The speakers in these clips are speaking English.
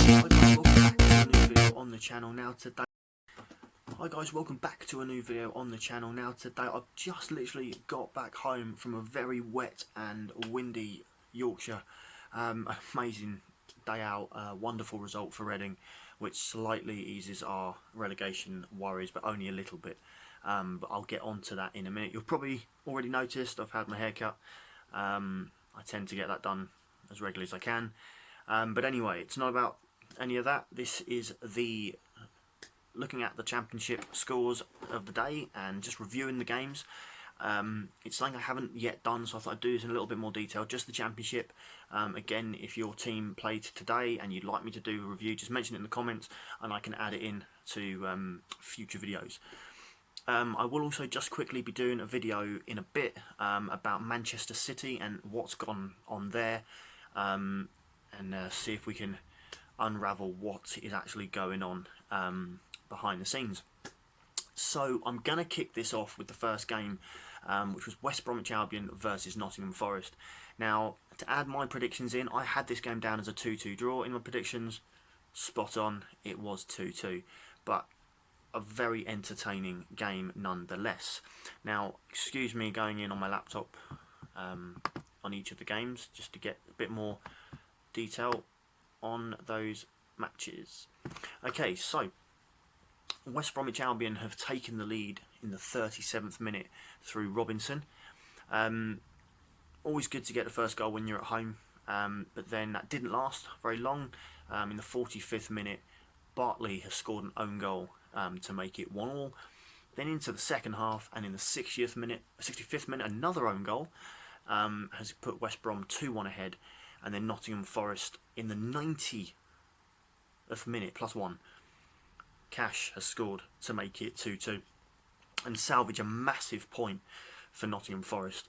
Hi guys, welcome back to a new video on the channel. Now today I've just literally got back home from a very wet and windy Yorkshire. Amazing day out, wonderful result for Reading, which slightly eases our relegation worries, but only a little bit. But I'll get on to that in a minute. You've probably already noticed I've had my hair cut. I tend to get that done as regularly as I can. But anyway, it's not about any of that. This is the looking at the championship scores of the day and just reviewing the games. It's something I haven't yet done, so I thought I'd do this in a little bit more detail. Just the championship. Again, if your team played today and you'd like me to do a review, just mention it in the comments and I can add it in to future videos. I will also just quickly be doing a video in a bit about Manchester City and what's gone on there, and see if we can unravel what is actually going on behind the scenes. So I'm going to kick this off with the first game, which was West Bromwich Albion versus Nottingham Forest. Now, to add my predictions in, I had this game down as a 2-2 draw in my predictions. Spot on, it was 2-2. But a very entertaining game nonetheless. Now, excuse me going in on my laptop on each of the games, just to get a bit more detail on those matches. Okay, so West Bromwich Albion have taken the lead in the 37th minute through Robinson. Always good to get the first goal when you're at home, but then that didn't last very long. In the 45th minute, Bartley has scored an own goal to make it 1-1. Then into the second half, and in the 65th minute, another own goal has put West Brom 2-1 ahead, and then Nottingham Forest in the 90th minute +1. Cash has scored to make it 2-2 and salvage a massive point for Nottingham Forest.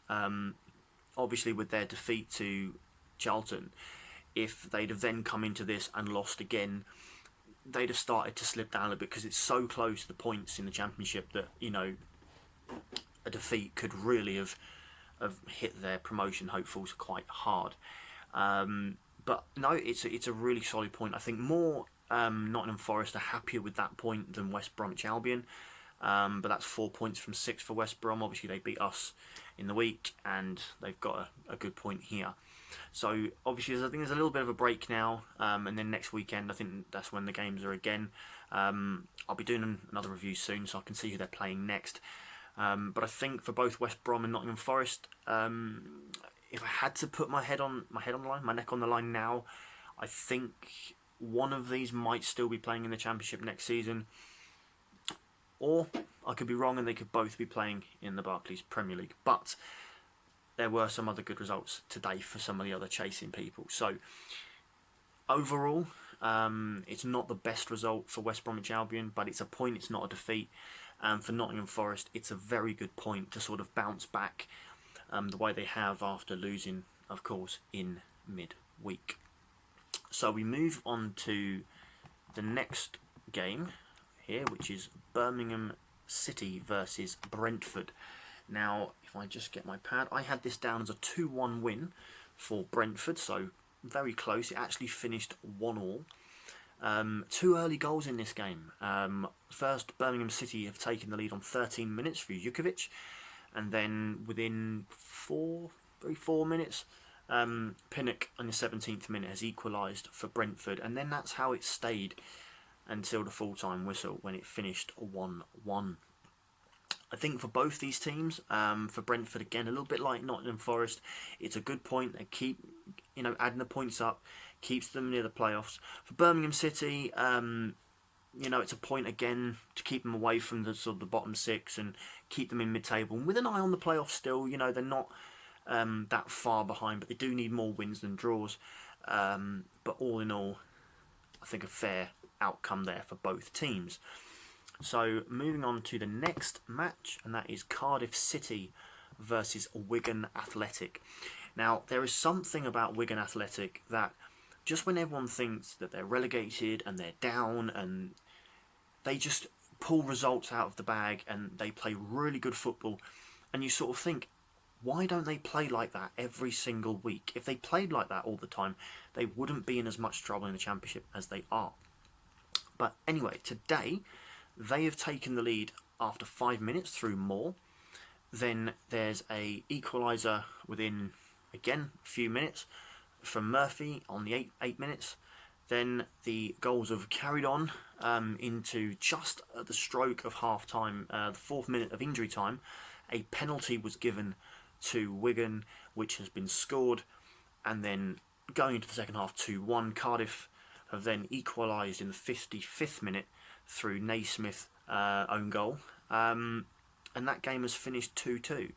Obviously, with their defeat to Charlton, if they'd have then come into this and lost again, they'd have started to slip down a bit, because it's so close to the points in the Championship that, you know, a defeat could really have hit their promotion hopefuls quite hard. But no, it's a really solid point. I think more Nottingham Forest are happier with that point than West Bromwich Albion. But that's 4 points from 6 for West Brom. Obviously, they beat us in the week, and they've got a good point here. So obviously, I think there's a little bit of a break now, and then next weekend, I think that's when the games are again. I'll be doing another review soon, so I can see who they're playing next. But I think for both West Brom and Nottingham Forest, if I had to put my neck on the line now, I think one of these might still be playing in the Championship next season, or I could be wrong and they could both be playing in the Barclays Premier League. But there were some other good results today for some of the other chasing people. So overall, it's not the best result for West Bromwich Albion, but it's a point, it's not a defeat. For Nottingham Forest, it's a very good point to sort of bounce back the way they have after losing, of course, in mid-week. So we move on to the next game here, which is Birmingham City versus Brentford. Now, if I just get my pad, I had this down as a 2-1 win for Brentford, so very close. It actually finished 1-1. 2 early goals in this game. First, Birmingham City have taken the lead on 13 minutes for Jukovic, and then within 4 minutes, Pinnock on the 17th minute has equalised for Brentford, and then that's how it stayed until the full-time whistle, when it finished 1-1. I think for both these teams, for Brentford again, a little bit like Nottingham Forest, it's a good point. They keep, adding the points up, keeps them near the playoffs. For Birmingham City, it's a point again to keep them away from the sort of the bottom 6 and keep them in mid-table, and with an eye on the playoffs still. They're not that far behind, but they do need more wins than draws. But all in all, I think a fair outcome there for both teams. So moving on to the next match, and that is Cardiff City versus Wigan Athletic. Now, there is something about Wigan Athletic that just when everyone thinks that they're relegated and they're down, and they just pull results out of the bag and they play really good football, and you sort of think, Why don't they play like that every single week? If they played like that all the time, they wouldn't be in as much trouble in the Championship as they are. But anyway, today they have taken the lead after 5 minutes through Moore. Then there's a equaliser within, again, a few minutes from Murphy on the 8 minutes. Then the goals have carried on into just at the stroke of half time, the 4th minute of injury time. A penalty was given to Wigan, which has been scored, and then going into the second half 2-1, Cardiff have then equalised in the 55th minute through Naismith own goal, and that game has finished 2-2.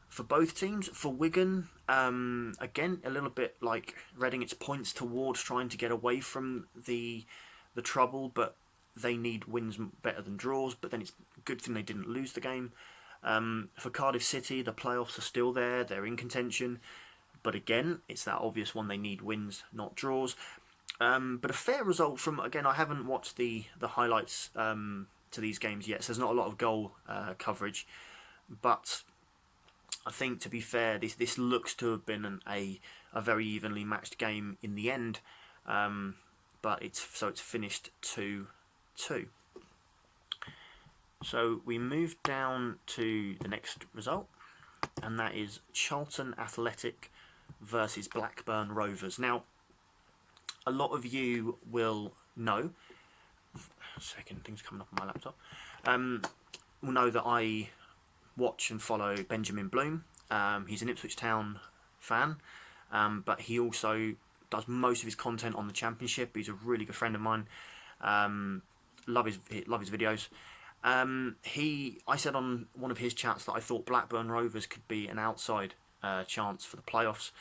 For both teams, for Wigan, again, a little bit like Reading, it's points towards trying to get away from the trouble, but they need wins better than draws, but then it's a good thing they didn't lose the game. For Cardiff City, the playoffs are still there, they're in contention, but again, it's that obvious one, they need wins, not draws. But a fair result from, again, I haven't watched the highlights to these games yet, so there's not a lot of goal coverage, but I think, to be fair, this looks to have been a very evenly matched game in the end, but it's finished 2-2. So we move down to the next result, and that is Charlton Athletic versus Blackburn Rovers. Now, a lot of you will know. Second, things coming up on my laptop. Will know that I watch and follow Benjamin Bloom. He's an Ipswich Town fan, but he also does most of his content on the Championship. He's a really good friend of mine. Love his videos. I said on one of his chats that I thought Blackburn Rovers could be an outside chance for the playoffs,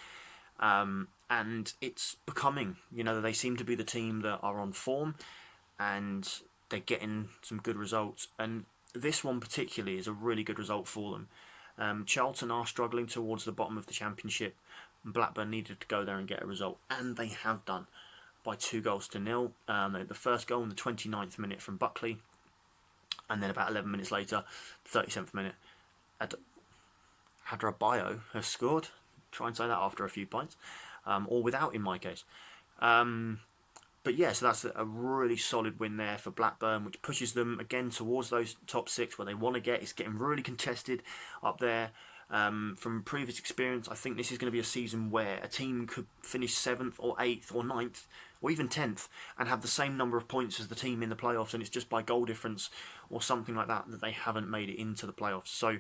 and it's becoming. They seem to be the team that are on form, and they're getting some good results. And this one particularly is a really good result for them. Charlton are struggling towards the bottom of the Championship. Blackburn needed to go there and get a result, and they have done by 2-0. The first goal in the 29th minute from Buckley, and then about 11 minutes later, 37th minute, Hadrabayo has scored. Try and say that after a few pints, or without in my case. But yeah, so that's a really solid win there for Blackburn, which pushes them again towards those top 6 where they want to get. It's getting really contested up there. From previous experience, I think this is going to be a season where a team could finish 7th or 8th or 9th or even 10th and have the same number of points as the team in the playoffs, and it's just by goal difference or something like that they haven't made it into the playoffs. So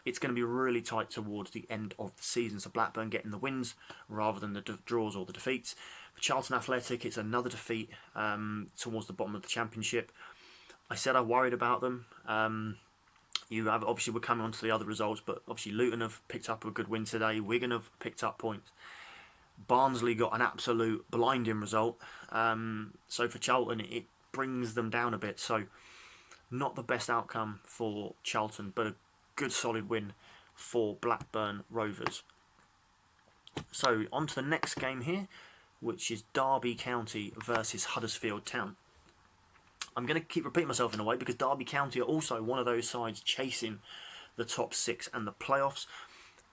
it's going to be really tight towards the end of the season. So Blackburn getting the wins rather than the draws or the defeats. For Charlton Athletic, it's another defeat towards the bottom of the Championship. I said I worried about them. Obviously, we're coming on to the other results, but obviously Luton have picked up a good win today. Wigan have picked up points. Barnsley got an absolute blinding result. So for Charlton, it brings them down a bit. So not the best outcome for Charlton, but a good solid win for Blackburn Rovers. So on to the next game here, which is Derby County versus Huddersfield Town. I'm going to keep repeating myself in a way because Derby County are also one of those sides chasing the top 6 and the playoffs.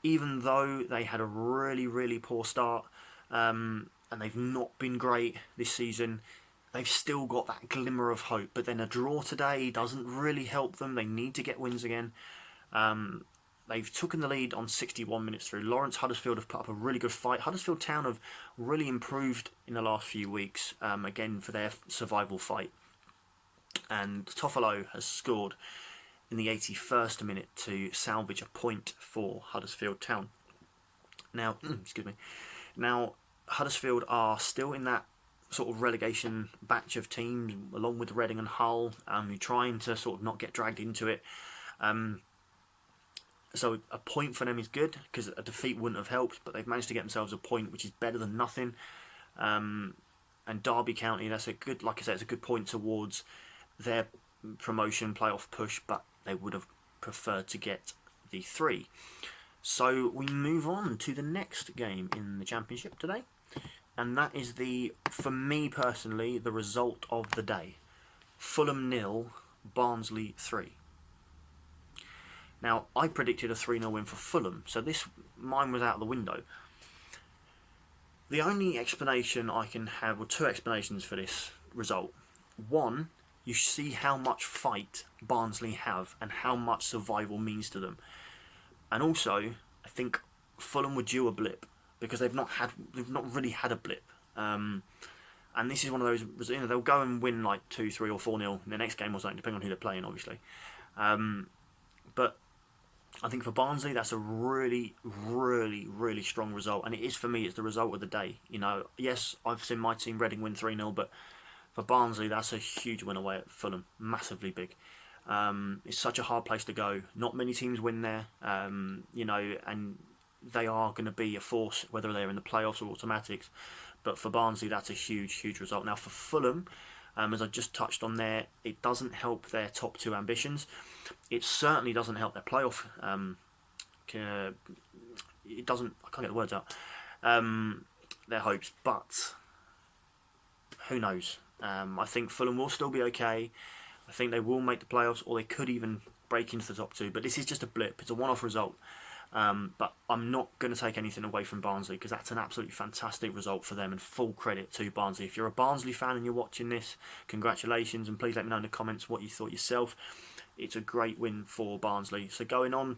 Even though they had a really, really poor start and they've not been great this season, they've still got that glimmer of hope. But then a draw today doesn't really help them. They need to get wins again. They've taken the lead on 61 minutes through Lawrence. Huddersfield have put up a really good fight. Huddersfield Town have really improved in the last few weeks, again, for their survival fight. And Toffolo has scored in the 81st minute to salvage a point for Huddersfield Town. Now, Now, Huddersfield are still in that sort of relegation batch of teams, along with Reading and Hull, trying to sort of not get dragged into it. So a point for them is good because a defeat wouldn't have helped, but they've managed to get themselves a point, which is better than nothing. And Derby County, that's a good, like I said, it's a good point towards their promotion playoff push, but they would have preferred to get the 3. So we move on to the next game in the Championship today, and that is for me personally, the result of the day. Fulham 0, Barnsley 3. Now, I predicted a 3-0 win for Fulham, so mine was out of the window. The only explanation I can have, or two explanations for this result. One, you see how much fight Barnsley have and how much survival means to them. And also, I think Fulham were due a blip because they've not really had a blip. And this is one of those, they'll go and win like 2-3 or 4-0 in the next game or something, depending on who they're playing, obviously. But I think for Barnsley, that's a really, really, really strong result. And it is, for me, it's the result of the day. Yes, I've seen my team, Reading, win 3-0, but for Barnsley, that's a huge win away at Fulham. Massively big. It's such a hard place to go. Not many teams win there, and they are going to be a force, whether they're in the playoffs or automatics. But for Barnsley, that's a huge, huge result. Now, for Fulham, as I just touched on there, it doesn't help their top two ambitions. It certainly doesn't help their playoff. It doesn't. I can't get the words out. Their hopes, but who knows? I think Fulham will still be okay. I think they will make the playoffs, or they could even break into the top two. But this is just a blip. It's a one-off result. But I'm not going to take anything away from Barnsley because that's an absolutely fantastic result for them, and full credit to Barnsley. If you're a Barnsley fan and you're watching this, congratulations, and please let me know in the comments what you thought yourself. It's a great win for Barnsley. So going on,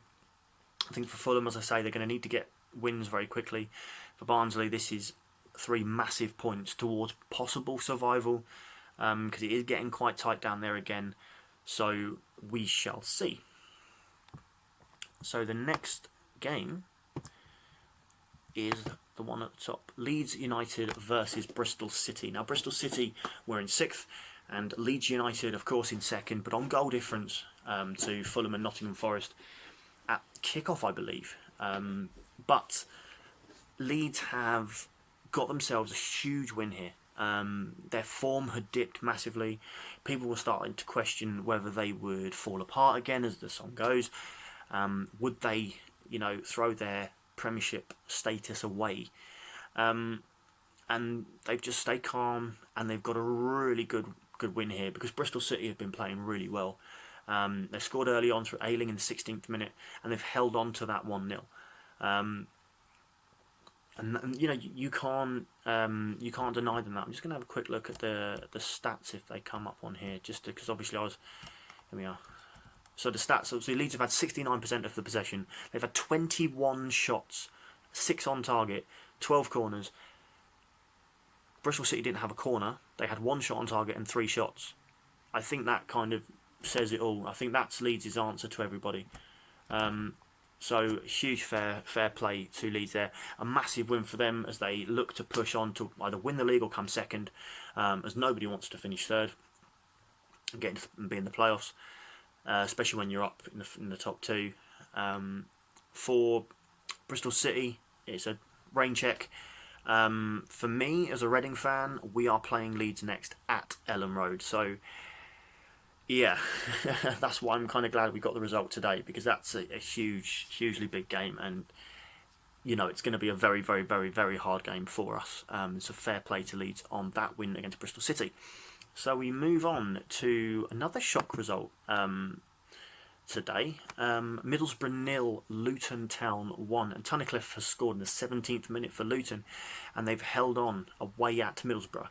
I think for Fulham, as I say, they're going to need to get wins very quickly. For Barnsley, this is 3 massive points towards possible survival because it is getting quite tight down there again. So we shall see. So the next game is the one at the top. Leeds United versus Bristol City. Now, Bristol City were in 6th, and Leeds United, of course, in 2nd, but on goal difference to Fulham and Nottingham Forest at kick-off, I believe. But Leeds have got themselves a huge win here. Their form had dipped massively. People were starting to question whether they would fall apart again as the song goes. Would they, throw their Premiership status away? And they've just stayed calm, and they've got a really good win here because Bristol City have been playing really well. They scored early on through Ayling in the 16th minute, and they've held on to that 1-0. And you can't deny them that. I'm just going to have a quick look at the stats if they come up on here, just because obviously here we are. So the stats, obviously Leeds have had 69% of the possession. They've had 21 shots, 6 on target, 12 corners. Bristol City didn't have a corner. They had 1 shot on target and 3 shots. I think that kind of says it all. I think that's Leeds' answer to everybody. So huge fair play to Leeds there. A massive win for them as they look to push on to either win the league or come 2nd, as nobody wants to finish 3rd and be in the playoffs. Especially when you're up in the top 2. For Bristol City, it's a rain check. For me, as a Reading fan, we are playing Leeds next at Ellen Road. So, yeah, that's why I'm kind of glad we got the result today, because that's a hugely big game. And, it's going to be a very, very, very, very hard game for us. It's a fair play to Leeds on that win against Bristol City. So we move on to another shock result today. Middlesbrough 0, Luton Town 1. And Tunnicliffe has scored in the 17th minute for Luton, and they've held on away at Middlesbrough.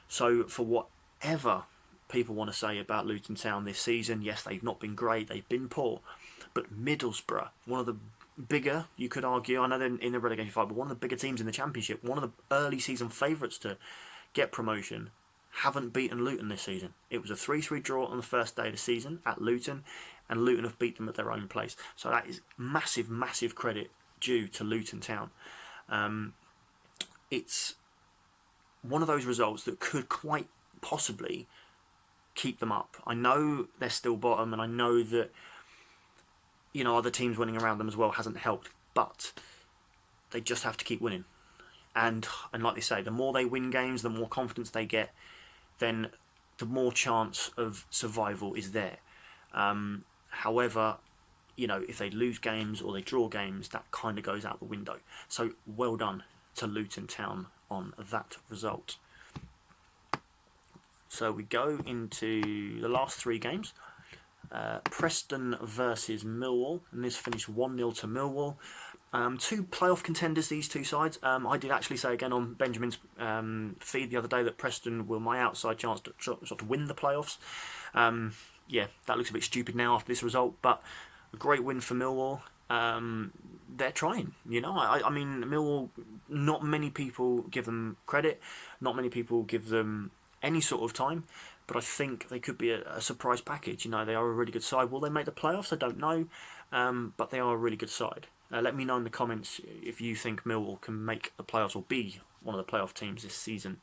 So for whatever people want to say about Luton Town this season, yes, they've not been great, they've been poor. But Middlesbrough, one of the bigger, you could argue, I know they're in the relegation fight, but one of the bigger teams in the Championship, one of the early season favourites to get promotion, haven't beaten Luton this season. It was a 3-3 draw on the first day of the season at Luton, and Luton have beat them at their own place. So that is massive, massive credit due to Luton Town. It's one of those results that could quite possibly keep them up. I know they're still bottom, and I know that other teams winning around them as well hasn't helped, but they just have to keep winning. And like they say, the more they win games, the more confidence they get, then the more chance of survival is there. However, if they lose games or they draw games, that kind of goes out the window. So well done to Luton Town on that result. So we go into the last 3 games. Preston versus Millwall, and this finished 1-0 to Millwall. Two playoff contenders, these two sides. I did actually say again on Benjamin's feed the other day that Preston were my outside chance to sort of win the playoffs. Yeah, that looks a bit stupid now after this result, but a great win for Millwall. They're trying, you know. I mean, Millwall, not many people give them credit, not many people give them any sort of time, but I think they could be a surprise package. You know, they are a really good side. Will they make the playoffs? I don't know, but they are a really good side. Let me know in the comments if you think Millwall can make the playoffs or be one of the playoff teams this season.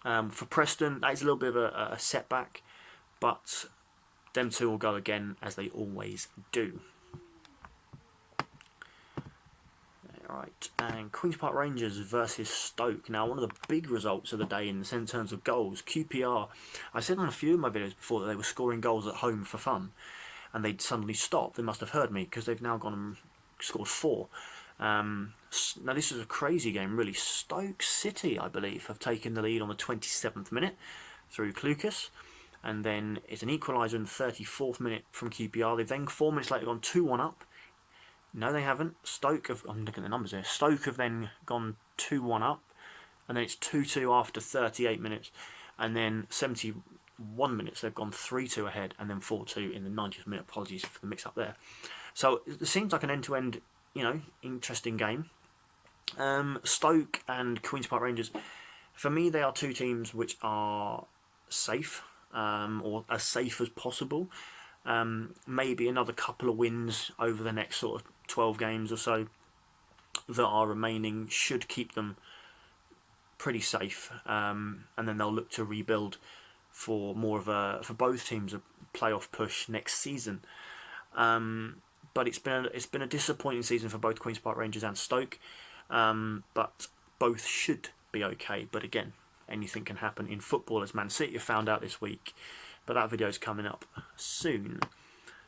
For Preston, that is a little bit of a setback, but them two will go again as they always do. Right, and Queen's Park Rangers versus Stoke. Now, one of the big results of the day in terms of goals, QPR. I said on a few of my videos before that they were scoring goals at home for fun, and they'd suddenly stopped. They must have heard me because they've now gone and scored 4. Now, this is a crazy game, really. Stoke City, I believe, have taken the lead on the 27th minute through Klukas, and then it's an equaliser in the 34th minute from QPR. They've then 4 minutes later gone 2-1 up. No, they haven't. Stoke have... I'm looking at the numbers here. Stoke have then gone 2-1 up. And then it's 2-2 after 38 minutes. And then 71 minutes, they've gone 3-2 ahead. And then 4-2 in the 90th minute. Apologies for the mix-up there. So, it seems like an end-to-end, you know, interesting game. Stoke and Queen's Park Rangers, for me, they are two teams which are safe. Or as safe as possible. Maybe another couple of wins over the next sort of 12 games or so that are remaining should keep them pretty safe, and then they'll look to rebuild for more of for both teams a playoff push next season. But it's been a disappointing season for both Queen's Park Rangers and Stoke, but both should be okay. But again, anything can happen in football, as Man City have found out this week. But that video is coming up soon.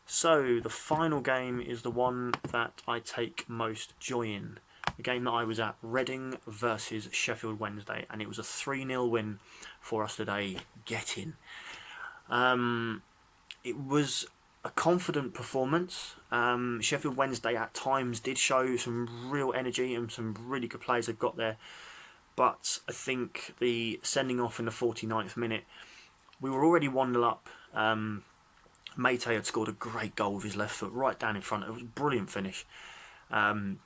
So the final game is the one that I take most joy in. The game that I was at, Reading versus Sheffield Wednesday, and it was a 3-0 win for us today. Get in. It was a confident performance. Sheffield Wednesday at times did show some real energy and some really good plays they've got there. But I think the sending off in the 49th minute, we were already 1-0 up. Mate had scored a great goal with his left foot right down in front. It was a brilliant finish. And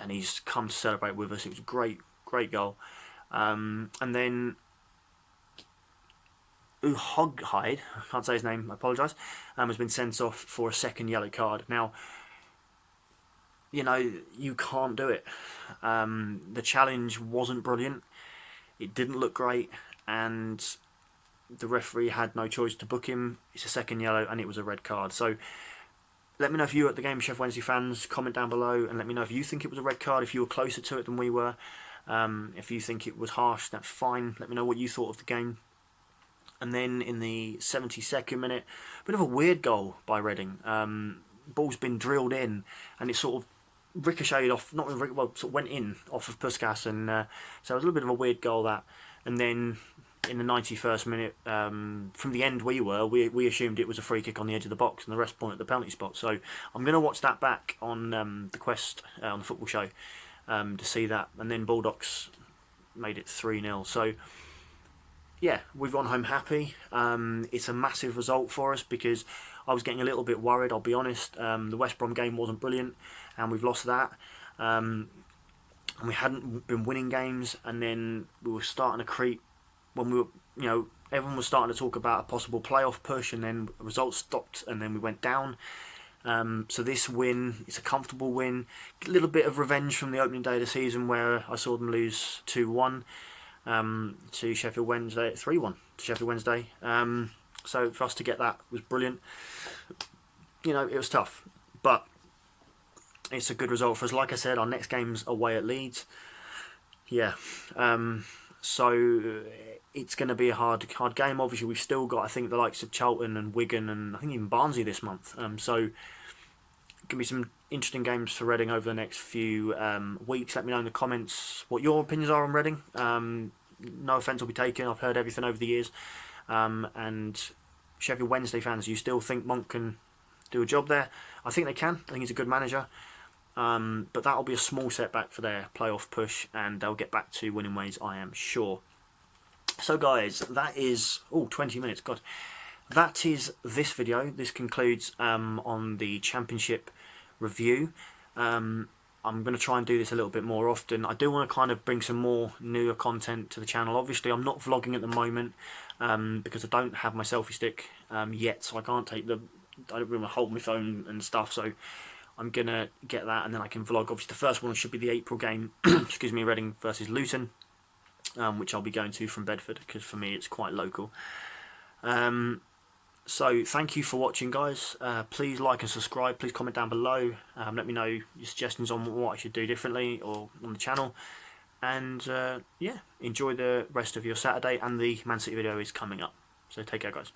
he's come to celebrate with us. It was a great goal. And then Uhoghide, I can't say his name, I apologise, has been sent off for a second yellow card. Now, you know, you can't do it. The challenge wasn't brilliant. It didn't look great. And the referee had no choice to book him. It's a second yellow and it was a red card. So let me know if you were at the game, Sheffield Wednesday fans. Comment down below and let me know if you think it was a red card, if you were closer to it than we were. If you think it was harsh, that's fine. Let me know what you thought of the game. And then in the 72nd minute, a bit of a weird goal by Reading. Ball's been drilled in and it sort of ricocheted off, sort of went in off of Puskas. And so it was a little bit of a weird goal, that. And then in the 91st minute, from the end we assumed it was a free kick on the edge of the box and the rest point at the penalty spot. So I'm going to watch that back on the Quest, on the football show, to see that. And then Bulldogs made it 3-0. So yeah, we've gone home happy. It's a massive result for us because I was getting a little bit worried, I'll be honest. The West Brom game wasn't brilliant and we've lost that. And we hadn't been winning games, and then we were starting to creep when we were, you know, everyone was starting to talk about a possible playoff push, and then results stopped, and then we went down. So this win, it's a comfortable win. A little bit of revenge from the opening day of the season where I saw them lose 2-1 to Sheffield Wednesday, 3-1 to Sheffield Wednesday. So for us to get that was brilliant. You know, it was tough, but it's a good result for us. Like I said, our next game's away at Leeds. Yeah. So it's going to be a hard game. Obviously, we've still got, I think, the likes of Charlton and Wigan and I think even Barnsley this month. So it can be some interesting games for Reading over the next few weeks. Let me know in the comments what your opinions are on Reading. No offence will be taken. I've heard everything over the years. And Sheffield Wednesday fans, you still think Monk can do a job there. I think they can. I think he's a good manager. But that'll be a small setback for their playoff push, and they'll get back to winning ways, I am sure. So guys, that is 20 minutes. God, that is this video. This concludes on the Championship review. I'm going to try and do this a little bit more often. I do want to kind of bring some more newer content to the channel. Obviously, I'm not vlogging at the moment because I don't have my selfie stick yet, so I can't take I don't really hold my phone and stuff. So I'm going to get that, and then I can vlog. Obviously, the first one should be the April game, excuse me, Reading versus Luton, which I'll be going to from Bedford because for me it's quite local. So thank you for watching, guys. Please like and subscribe. Please comment down below. Let me know your suggestions on what I should do differently or on the channel. And yeah, enjoy the rest of your Saturday, and the Man City video is coming up. So take care, guys.